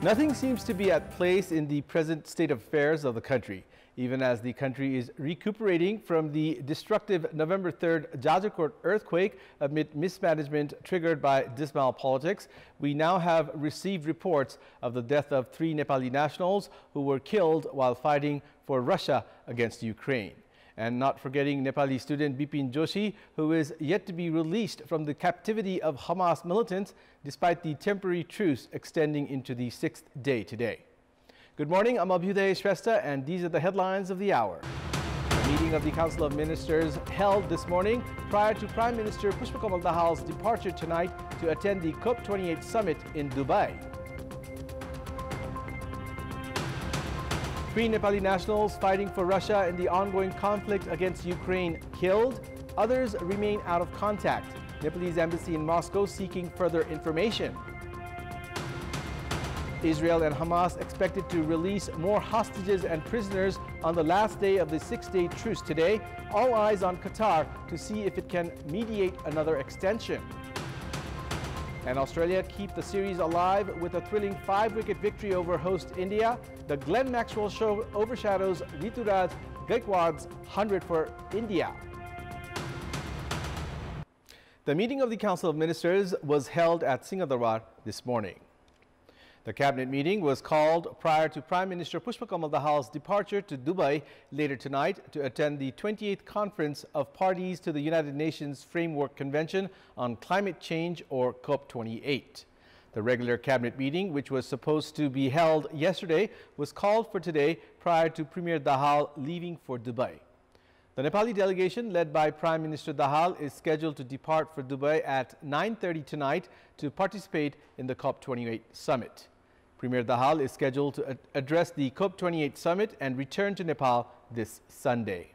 Nothing seems to be at place in the present state of affairs of the country. Even as the country is recuperating from the destructive November 3rd Jajarkot earthquake amid mismanagement triggered by dismal politics, we now have received reports of the death of 3 Nepali nationals who were killed while fighting for Russia against Ukraine. And not forgetting Nepali student Bipin Joshi, who is yet to be released from the captivity of Hamas militants despite the temporary truce extending into the 6th day today. Good morning, I'm Abheudaya Shrestha, and these are the headlines of the hour. The meeting of the Council of Ministers held this morning prior to Prime Minister Pushpakamal Dahal's departure tonight to attend the COP28 summit in Dubai. 3 Nepali nationals fighting for Russia in the ongoing conflict against Ukraine killed. Others remain out of contact. Nepalese embassy in Moscow seeking further information. Israel and Hamas expected to release more hostages and prisoners on the last day of the 6-day truce today. All eyes on Qatar to see if it can mediate another extension. And Australia keep the series alive with a thrilling 5-wicket victory over host India. The Glenn Maxwell show overshadows Rituraj Gaikwad's 100 for India. The meeting of the Council of Ministers was held at Singhdarbar this morning. The cabinet meeting was called prior to Prime Minister Pushpakamal Dahal's departure to Dubai later tonight to attend the 28th Conference of Parties to the United Nations Framework Convention on Climate Change, or COP28. The regular cabinet meeting, which was supposed to be held yesterday, was called for today prior to Premier Dahal leaving for Dubai. The Nepali delegation, led by Prime Minister Dahal, is scheduled to depart for Dubai at 9:30 tonight to participate in the COP28 summit. Premier Dahal is scheduled to address the COP28 summit and return to Nepal this Sunday.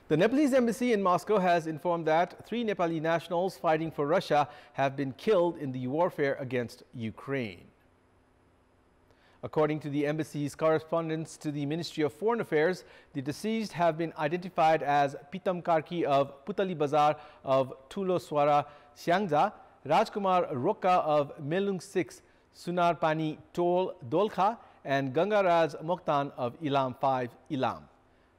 The Nepalese embassy in Moscow has informed that 3 Nepali nationals fighting for Russia have been killed in the warfare against Ukraine. According to the embassy's correspondence to the Ministry of Foreign Affairs, the deceased have been identified as Pitam Karki of Putali Bazar of Tuloswara, Siangja, Rajkumar Roka of Melung 6, Sunar Pani Tol Dolkha, and Gangaraj Mokhtan of Ilam 5, Ilam.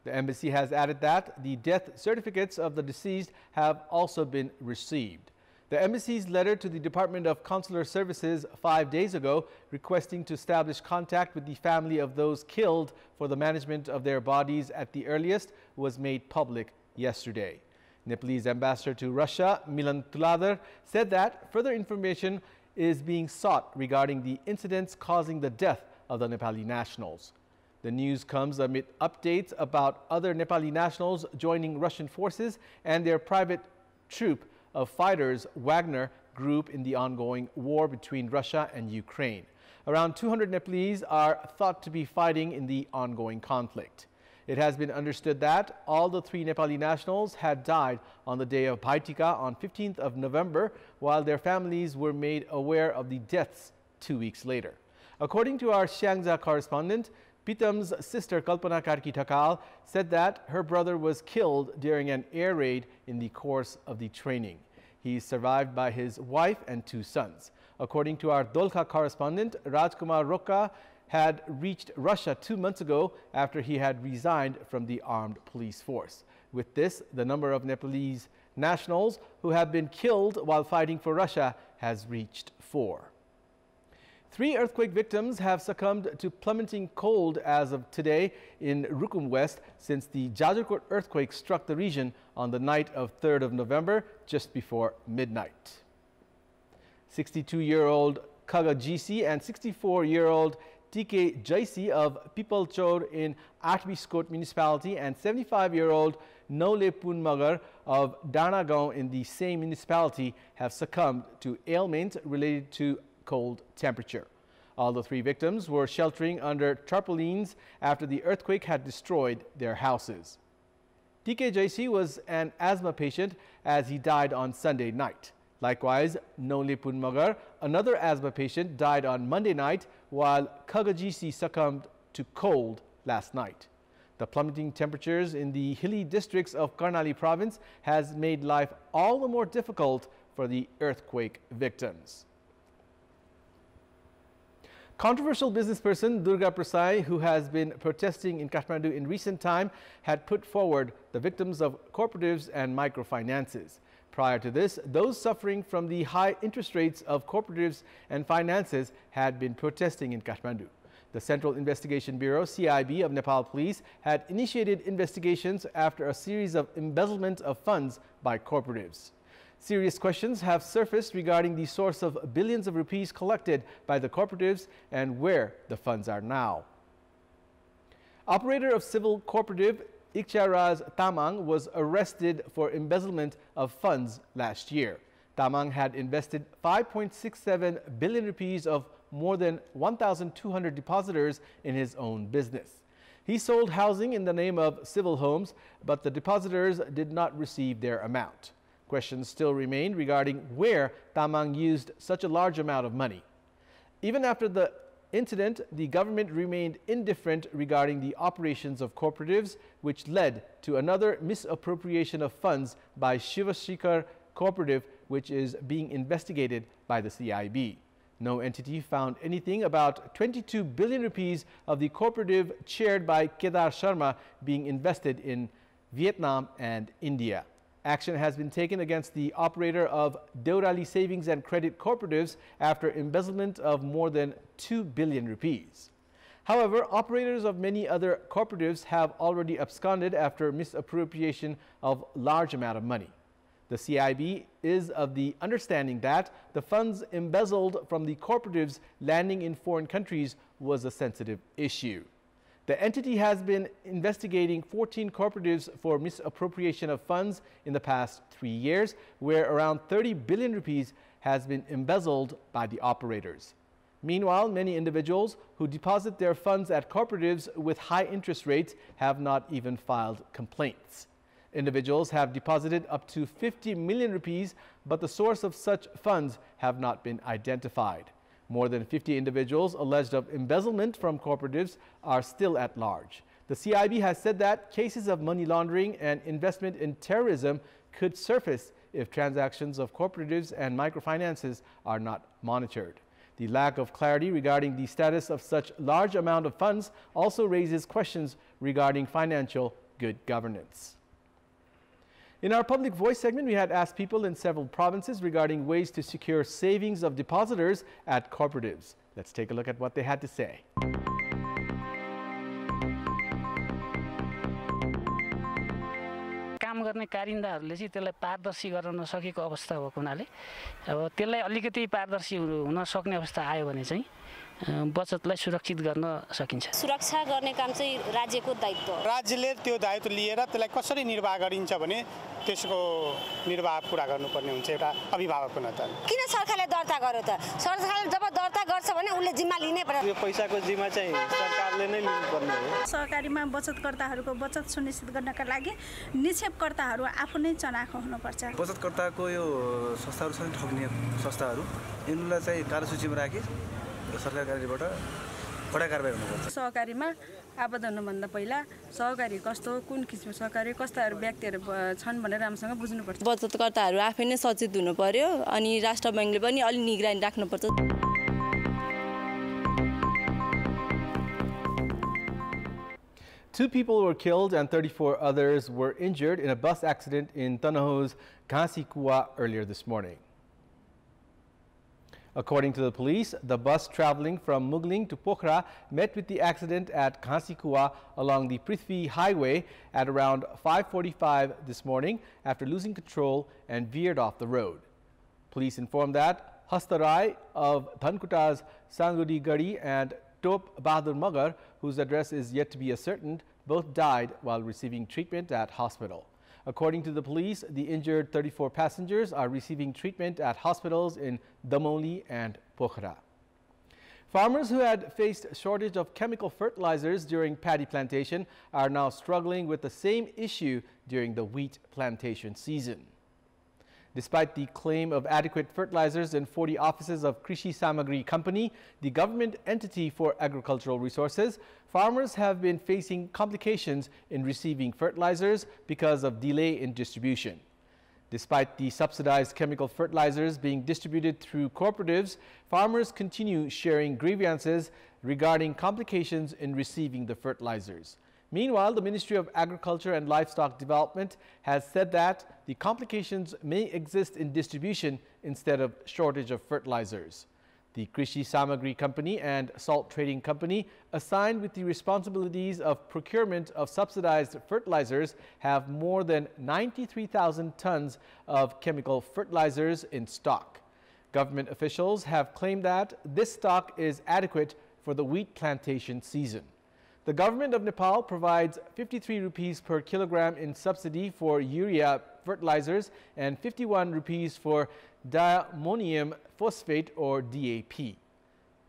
The embassy has added that the death certificates of the deceased have also been received. The embassy's letter to the Department of Consular Services 5 days ago requesting to establish contact with the family of those killed for the management of their bodies at the earliest was made public yesterday. Nepalese ambassador to Russia, Milan Tuladar, said that further information is being sought regarding the incidents causing the death of the Nepali nationals. The news comes amid updates about other Nepali nationals joining Russian forces and their private troop of fighters, Wagner group, in the ongoing war between Russia and Ukraine. Around 200 Nepalese are thought to be fighting in the ongoing conflict. It has been understood that all the 3 Nepali nationals had died on the day of Bhaitika on 15th of November, while their families were made aware of the deaths 2 weeks later. According to our Siangja correspondent, Pitam's sister Kalpana Karki Thakal said that her brother was killed during an air raid in the course of the training. He is survived by his wife and 2 sons. According to our Dolkha correspondent, Rajkumar Roka had reached Russia 2 months ago after he had resigned from the armed police force. With this, the number of Nepalese nationals who have been killed while fighting for Russia has reached 4. 3 earthquake victims have succumbed to plummeting cold as of today in Rukum West since the Jajarkot earthquake struck the region on the night of 3rd of November just before midnight. 62-year-old Kaga GC and 64-year-old TK Jaisi of Pipalchor in Atbiskot municipality and 75-year-old Nole Punmagar of Danagaon in the same municipality have succumbed to ailments related to cold temperature. All the 3 victims were sheltering under tarpaulins after the earthquake had destroyed their houses. TK Jaisi was an asthma patient as he died on Sunday night. Likewise, Nole Punmagar, another asthma patient, died on Monday night, while Kagajisi succumbed to cold last night. The plummeting temperatures in the hilly districts of Karnali province has made life all the more difficult for the earthquake victims. Controversial businessperson Durga Prasai, who has been protesting in Kathmandu in recent time, had put forward the victims of cooperatives and microfinances. Prior to this, those suffering from the high interest rates of cooperatives and finances had been protesting in Kathmandu. The Central Investigation Bureau, CIB, of Nepal Police had initiated investigations after a series of embezzlement of funds by cooperatives. Serious questions have surfaced regarding the source of billions of rupees collected by the cooperatives and where the funds are now. Operator of civil cooperative Ikcharaz Tamang was arrested for embezzlement of funds last year. Tamang had invested 5.67 billion rupees of more than 1,200 depositors in his own business. He sold housing in the name of civil homes, but the depositors did not receive their amount. Questions still remain regarding where Tamang used such a large amount of money. Even after the incident, the government remained indifferent regarding the operations of cooperatives, which led to another misappropriation of funds by Shivashikar Cooperative, which is being investigated by the CIB. No entity found anything about 22 billion rupees of the cooperative chaired by Kedar Sharma being invested in Vietnam and India. Action has been taken against the operator of Deurali Savings and Credit Cooperatives after embezzlement of more than 2 billion rupees. However, operators of many other cooperatives have already absconded after misappropriation of large amount of money. The CIB is of the understanding that the funds embezzled from the cooperatives landing in foreign countries was a sensitive issue. The entity has been investigating 14 cooperatives for misappropriation of funds in the past 3 years, where around 30 billion rupees has been embezzled by the operators. Meanwhile, many individuals who deposit their funds at cooperatives with high interest rates have not even filed complaints. Individuals have deposited up to 50 million rupees, but the source of such funds have not been identified. More than 50 individuals alleged of embezzlement from cooperatives are still at large. The CIB has said that cases of money laundering and investment in terrorism could surface if transactions of cooperatives and microfinances are not monitored. The lack of clarity regarding the status of such large amount of funds also raises questions regarding financial good governance. In our Public Voice segment, we had asked people in several provinces regarding ways to secure savings of depositors at cooperatives. Let's take a look at what they had to say. काम गर्ने कारिन्दाहरूले चाहिँ त्यसलाई पारदर्शी गर्न नसकेको अवस्था भएको हुनाले अब त्यसलाई अलिकति पारदर्शी हुन सक्ने अवस्था आयो भने चाहिँ बचतलाई सुरक्षित गर्न सकिन्छ। सुरक्षा गर्ने काम चाहिँ राज्यको दायित्व हो। राज्यले त्यो दायित्व लिएर त्यसलाई कसरी निर्वाह गरिन्छ भने त्यसको निर्वाह पूरा गर्नुपर्ने हुन्छ एउटा अभिभावकको नाताले। किन सरकारले दर्ता गर्यो त? सरकारले जब दर्ता गर्छ भने उले जिम्मा लिनै पर्छ। यो पैसाको जिम्मा चाहिँ सरकारले नै लिनुपर्ने हो। सहकारीमा बचतकर्ताहरूको बचत सुनिश्चित गर्नका लागि निक्षेपकर्ताहरू आफू नै चनाखो हुनुपर्छ। बचतकर्ताको यो संस्थाहरूसँग ठग्ने संस्थाहरू यिनीलाई चाहिँ कालो सूचीमा राखी सरकार कार्यबाट कडा कारबाही हुनुपर्छ। सहकारीमा आबद्ध हुनुभन्दा पहिला सहकारी कस्तो कुन किसिमको सहकारी कस्ताहरू व्यक्तिहरू छन् भनेर राम्रोसँग बुझ्नुपर्छ। बचतकर्ताहरू आफै नै सचेत हुनु पर्यो अनि राष्ट्र बैंकले पनि अलि निगरानी राख्नुपर्छ। Two people were killed and 34 others were injured in a bus accident in Tanaho's Ghansikua earlier this morning. According to the police, the bus traveling from Mugling to Pokhara met with the accident at Ghansikua along the Prithvi Highway at around 5:45 this morning after losing control and veered off the road. Police informed that Hastarai of Dhankuta's Sangudi Gadi and Top Bahadur Magar, whose address is yet to be ascertained, both died while receiving treatment at hospital. According to the police, the injured 34 passengers are receiving treatment at hospitals in Damoli and Pokhara. Farmers who had faced shortage of chemical fertilizers during paddy plantation are now struggling with the same issue during the wheat plantation season. Despite the claim of adequate fertilizers in 40 offices of Krishi Samagri Company, the government entity for agricultural resources, farmers have been facing complications in receiving fertilizers because of delay in distribution. Despite the subsidized chemical fertilizers being distributed through cooperatives, farmers continue sharing grievances regarding complications in receiving the fertilizers. Meanwhile, the Ministry of Agriculture and Livestock Development has said that the complications may exist in distribution instead of shortage of fertilizers. The Krishi Samagri Company and Salt Trading Company, assigned with the responsibilities of procurement of subsidized fertilizers, have more than 93,000 tons of chemical fertilizers in stock. Government officials have claimed that this stock is adequate for the wheat plantation season. The government of Nepal provides 53 rupees per kilogram in subsidy for urea fertilizers and 51 rupees for diammonium phosphate or DAP.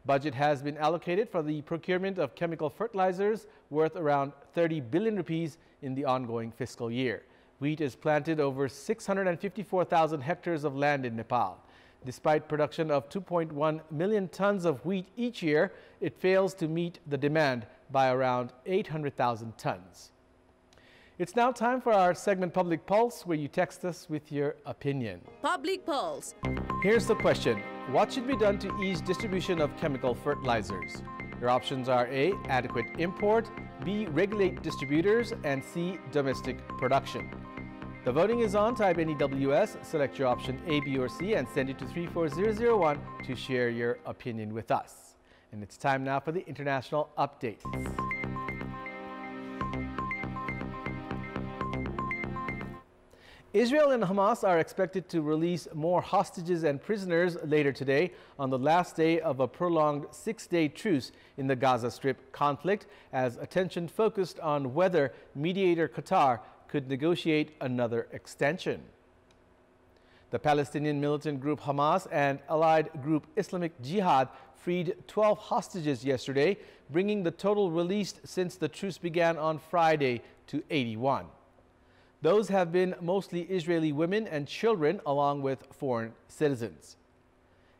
Budget has been allocated for the procurement of chemical fertilizers worth around 30 billion rupees in the ongoing fiscal year. Wheat is planted over 654,000 hectares of land in Nepal. Despite production of 2.1 million tons of wheat each year, it fails to meet the demand by around 800,000 tons. It's now time for our segment Public Pulse, where you text us with your opinion. Public Pulse. Here's the question. What should be done to ease distribution of chemical fertilizers? Your options are A, adequate import, B, regulate distributors, and C, domestic production. The voting is on. Type any WS, select your option A, B, or C, and send it to 34001 to share your opinion with us. And it's time now for the international updates. Israel and Hamas are expected to release more hostages and prisoners later today on the last day of a prolonged 6-day truce in the Gaza Strip conflict, as attention focused on whether mediator Qatar could negotiate another extension. The Palestinian militant group Hamas and allied group Islamic Jihad freed 12 hostages yesterday, bringing the total released since the truce began on Friday to 81. Those have been mostly Israeli women and children, along with foreign citizens.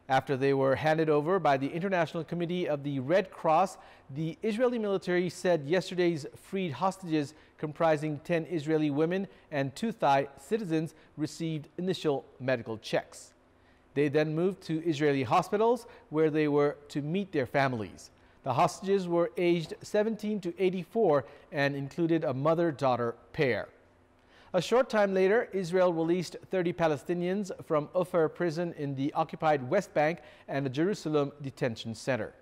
After they were handed over by the International Committee of the Red Cross, the Israeli military said yesterday's freed hostages, comprising 10 Israeli women and 2 Thai citizens, received initial medical checks. They then moved to Israeli hospitals, where they were to meet their families. The hostages were aged 17 to 84 and included a mother-daughter pair. A short time later, Israel released 30 Palestinians from Ofer prison in the occupied West Bank and a Jerusalem detention center.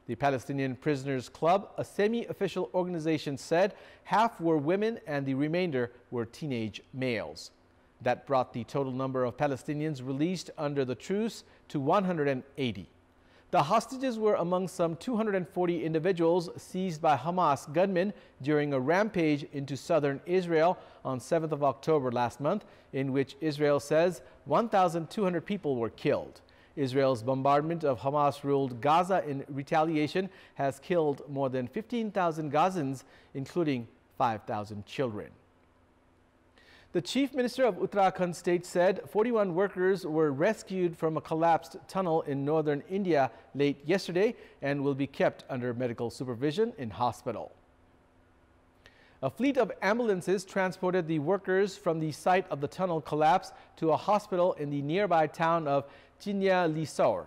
The Palestinian Prisoners Club, a semi-official organization, said half were women and the remainder were teenage males. That brought the total number of Palestinians released under the truce to 180. The hostages were among some 240 individuals seized by Hamas gunmen during a rampage into southern Israel on 7th of October last month, in which Israel says 1,200 people were killed. Israel's bombardment of Hamas-ruled Gaza in retaliation has killed more than 15,000 Gazans, including 5,000 children. The Chief Minister of Uttarakhand State said 41 workers were rescued from a collapsed tunnel in northern India late yesterday and will be kept under medical supervision in hospital. A fleet of ambulances transported the workers from the site of the tunnel collapse to a hospital in the nearby town of Chinya-Lisaur.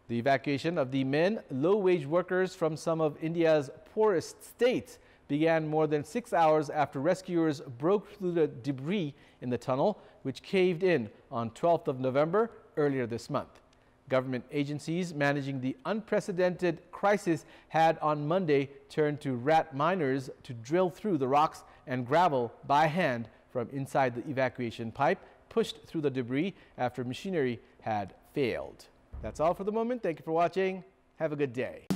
The evacuation of the men, low-wage workers from some of India's poorest states, began more than 6 hours after rescuers broke through the debris in the tunnel, which caved in on 12th of November earlier this month. Government agencies managing the unprecedented crisis had on Monday turned to rat miners to drill through the rocks and gravel by hand from inside the evacuation pipe pushed through the debris after machinery had failed. That's all for the moment. Thank you for watching. Have a good day.